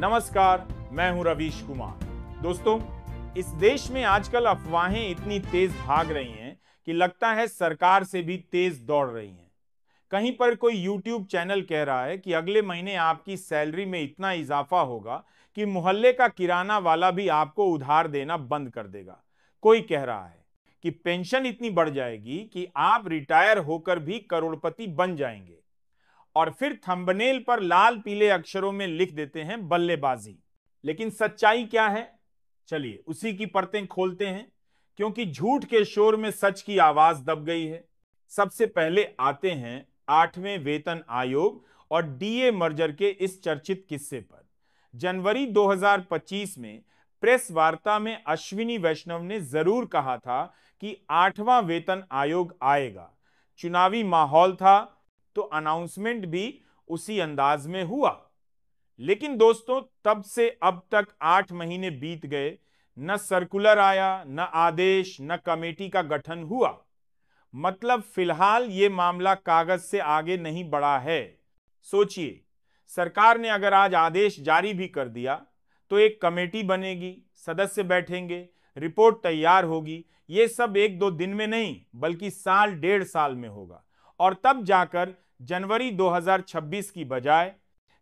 नमस्कार, मैं हूं रवीश कुमार। दोस्तों, इस देश में आजकल अफवाहें इतनी तेज भाग रही हैं कि लगता है सरकार से भी तेज दौड़ रही हैं। कहीं पर कोई YouTube चैनल कह रहा है कि अगले महीने आपकी सैलरी में इतना इजाफा होगा कि मोहल्ले का किराना वाला भी आपको उधार देना बंद कर देगा। कोई कह रहा है कि पेंशन इतनी बढ़ जाएगी कि आप रिटायर होकर भी करोड़पति बन जाएंगे, और फिर थंबनेल पर लाल पीले अक्षरों में लिख देते हैं बल्लेबाजी। लेकिन सच्चाई क्या है? चलिए उसी की परतें खोलते हैं, क्योंकि झूठ के शोर में सच की आवाज दब गई है। सबसे पहले आते हैं 8वें वेतन आयोग और डीए मर्जर के इस चर्चित किस्से पर। जनवरी 2025 में प्रेस वार्ता में अश्विनी वैष्णव ने जरूर कहा था कि 8वां वेतन आयोग आएगा। चुनावी माहौल था तो अनाउंसमेंट भी उसी अंदाज में हुआ। लेकिन दोस्तों, तब से अब तक 8 महीने बीत गए, न सर्कुलर आया, न आदेश, न कमेटी का गठन हुआ। मतलब फिलहाल ये मामला कागज से आगे नहीं बढ़ा है। सोचिए, सरकार ने अगर आज आदेश जारी भी कर दिया तो एक कमेटी बनेगी, सदस्य बैठेंगे, रिपोर्ट तैयार होगी। ये सब 1-2 दिन में नहीं बल्कि साल 1.5 साल में होगा, और तब जाकर जनवरी 2026 की बजाय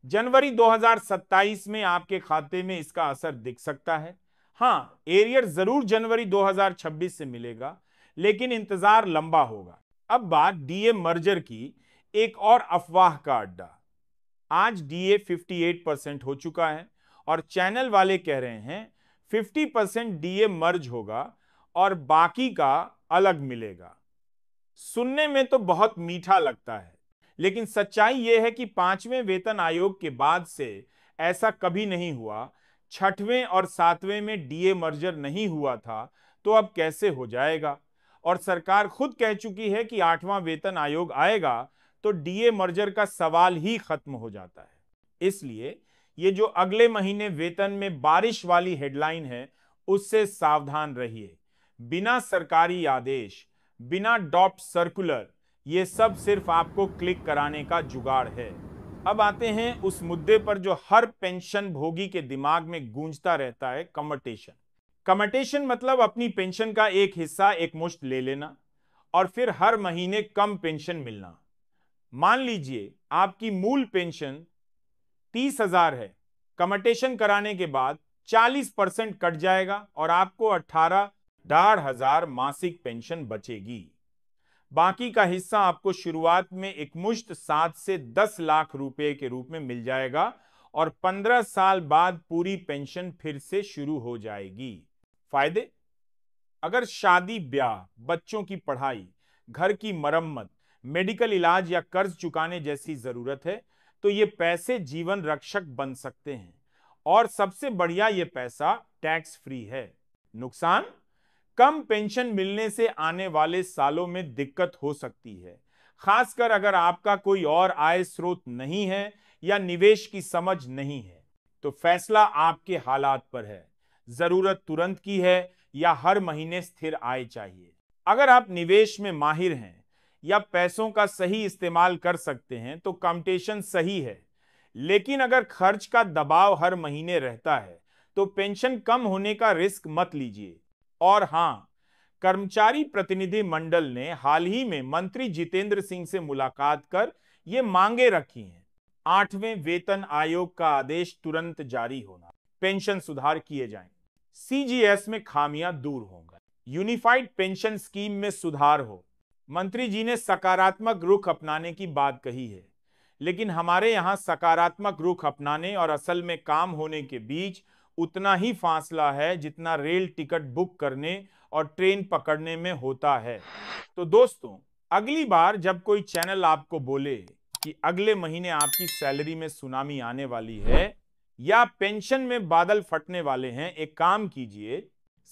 जनवरी 2027 में आपके खाते में इसका असर दिख सकता है। हाँ, एरियर जरूर जनवरी 2026 से मिलेगा, लेकिन इंतजार लंबा होगा। अब बात डीए मर्जर की एक और अफवाह का अड्डा। आज डीए 58% हो चुका है और चैनल वाले कह रहे हैं 50% डीए मर्ज होगा और बाकी का अलग मिलेगा। सुनने में तो बहुत मीठा लगता है, लेकिन सच्चाई यह है कि 5वें वेतन आयोग के बाद से ऐसा कभी नहीं हुआ। 6वें और 7वें में डीए मर्जर नहीं हुआ था, तो अब कैसे हो जाएगा? और सरकार खुद कह चुकी है कि 8वां वेतन आयोग आएगा तो डीए मर्जर का सवाल ही खत्म हो जाता है। इसलिए ये जो अगले महीने वेतन में बारिश वाली हेडलाइन है, उससे सावधान रहिए। बिना सरकारी आदेश, बिना डॉप्ट सर्कुलर, ये सब सिर्फ आपको क्लिक कराने का जुगाड़ है। अब आते हैं उस मुद्दे पर जो हर पेंशन भोगी के दिमाग में गूंजता रहता है, कमटेशन। कमटेशन मतलब अपनी पेंशन का एक हिस्सा एक मुश्त ले लेना और फिर हर महीने कम पेंशन मिलना। मान लीजिए आपकी मूल पेंशन 30,000 है, कमटेशन कराने के बाद 40% कट जाएगा और आपको 18,500 मासिक पेंशन बचेगी। बाकी का हिस्सा आपको शुरुआत में एक मुश्त 7 से 10 लाख रुपए के रूप में मिल जाएगा और 15 साल बाद पूरी पेंशन फिर से शुरू हो जाएगी। फायदे? अगर शादी ब्याह, बच्चों की पढ़ाई, घर की मरम्मत, मेडिकल इलाज या कर्ज चुकाने जैसी जरूरत है तो ये पैसे जीवन रक्षक बन सकते हैं। और सबसे बढ़िया, ये पैसा टैक्स फ्री है। नुकसान? कम पेंशन मिलने से आने वाले सालों में दिक्कत हो सकती है, खासकर अगर आपका कोई और आय स्रोत नहीं है या निवेश की समझ नहीं है। तो फैसला आपके हालात पर है। जरूरत तुरंत की है या हर महीने स्थिर आय चाहिए? अगर आप निवेश में माहिर हैं या पैसों का सही इस्तेमाल कर सकते हैं तो कम्पटीशन सही है। लेकिन अगर खर्च का दबाव हर महीने रहता है तो पेंशन कम होने का रिस्क मत लीजिए। और हां, कर्मचारी प्रतिनिधि मंडल ने हाल ही में मंत्री जितेंद्र सिंह से मुलाकात कर ये मांगे रखी हैं। 8वें वेतन आयोग का आदेश तुरंत जारी होना, पेंशन सुधार किए जाएं, सीजीएस में खामियां दूर होंगी, यूनिफाइड पेंशन स्कीम में सुधार हो। मंत्री जी ने सकारात्मक रुख अपनाने की बात कही है, लेकिन हमारे यहां सकारात्मक रुख अपनाने और असल में काम होने के बीच उतना ही फासला है जितना रेल टिकट बुक करने और ट्रेन पकड़ने में होता है। तो दोस्तों, अगली बार जब कोई चैनल आपको बोले कि अगले महीने आपकी सैलरी में सुनामी आने वाली है या पेंशन में बादल फटने वाले हैं, एक काम कीजिए,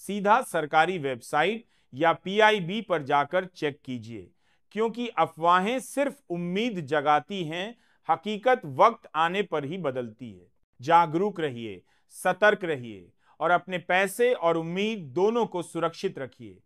सीधा सरकारी वेबसाइट या पीआईबी पर जाकर चेक कीजिए, क्योंकि अफवाहें सिर्फ उम्मीद जगाती हैं, हकीकत वक्त आने पर ही बदलती है। जागरूक रहिए, सतर्क रहिए और अपने पैसे और उम्मीद दोनों को सुरक्षित रखिए।